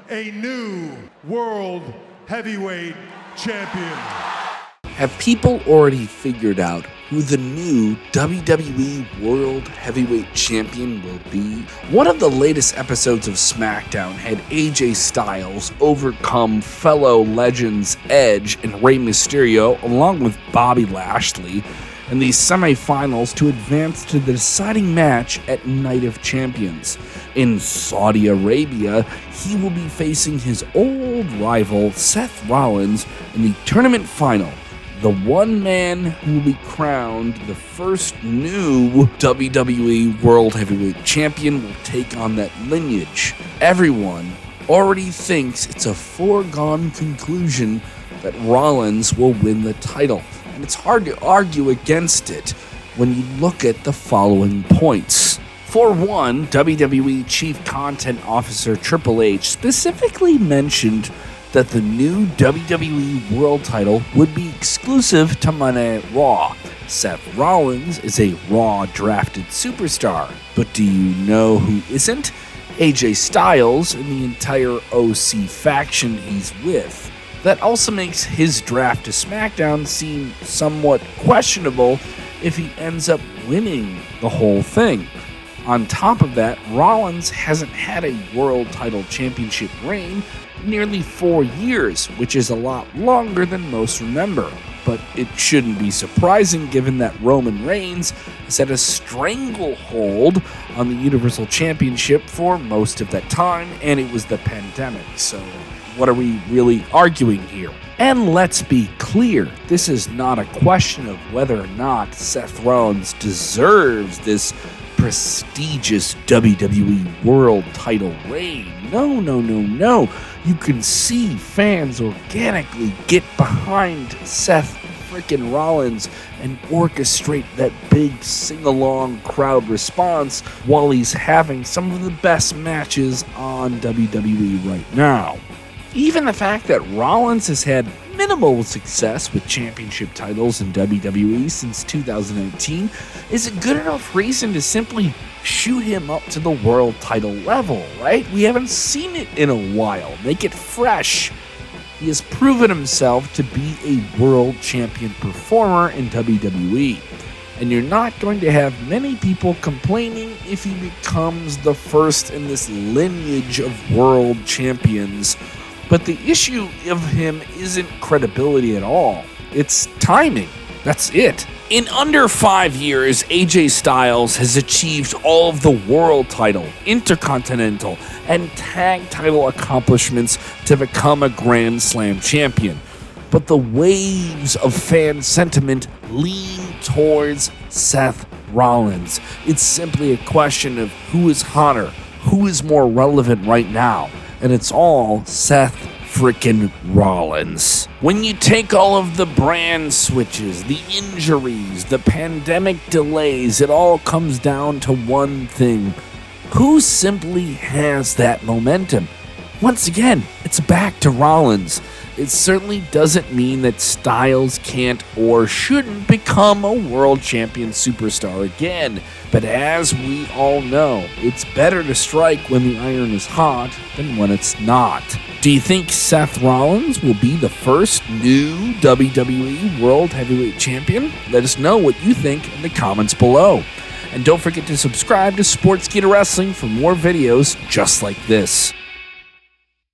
a new world heavyweight champion. Have people already figured out who the new WWE World Heavyweight Champion will be? One of the latest episodes of SmackDown had AJ Styles overcome fellow legends Edge and Rey Mysterio along with Bobby Lashley in the semifinals to advance to the deciding match at Night of Champions. In Saudi Arabia, he will be facing his old rival Seth Rollins in the tournament final. The one man who will be crowned the first new WWE World Heavyweight Champion will take on that lineage. Everyone already thinks it's a foregone conclusion that Rollins will win the title, and it's hard to argue against it when you look at the following points. For one, WWE Chief Content Officer Triple H specifically mentioned that the new WWE World title would be exclusive to Monday Night Raw. Seth Rollins is a Raw drafted superstar, but do you know who isn't? AJ Styles and the entire OC faction he's with. That also makes his draft to SmackDown seem somewhat questionable if he ends up winning the whole thing. On top of that, Rollins hasn't had a World Title Championship reign in nearly 4 years, which is a lot longer than most remember. But it shouldn't be surprising given that Roman Reigns has had a stranglehold on the Universal Championship for most of that time, and it was the pandemic, so what are we really arguing here? And let's be clear, this is not a question of whether or not Seth Rollins deserves this prestigious WWE World title reign. No. You can see fans organically get behind Seth freaking Rollins and orchestrate that big sing-along crowd response while he's having some of the best matches on WWE right now. Even the fact that Rollins has had minimal success with championship titles in WWE since 2019 is a good enough reason to simply shoot him up to the world title level, right? We haven't seen it in a while. Make it fresh. He has proven himself to be a world champion performer in WWE, and you're not going to have many people complaining if he becomes the first in this lineage of world champions. But the issue of him isn't credibility at all. It's timing. That's it. In under 5 years, AJ Styles has achieved all of the world title, intercontinental, and tag title accomplishments to become a Grand Slam champion. But the waves of fan sentiment lean towards Seth Rollins. It's simply a question of who is hotter, who is more relevant right now. And it's all Seth frickin' Rollins. When you take all of the brand switches, the injuries, the pandemic delays, it all comes down to one thing. Who simply has that momentum? Once again, it's back to Rollins. It certainly doesn't mean that Styles can't or shouldn't become a world champion superstar again. But as we all know, it's better to strike when the iron is hot than when it's not. Do you think Seth Rollins will be the first new WWE World Heavyweight Champion? Let us know what you think in the comments below. And don't forget to subscribe to Sportskeeda Wrestling for more videos just like this.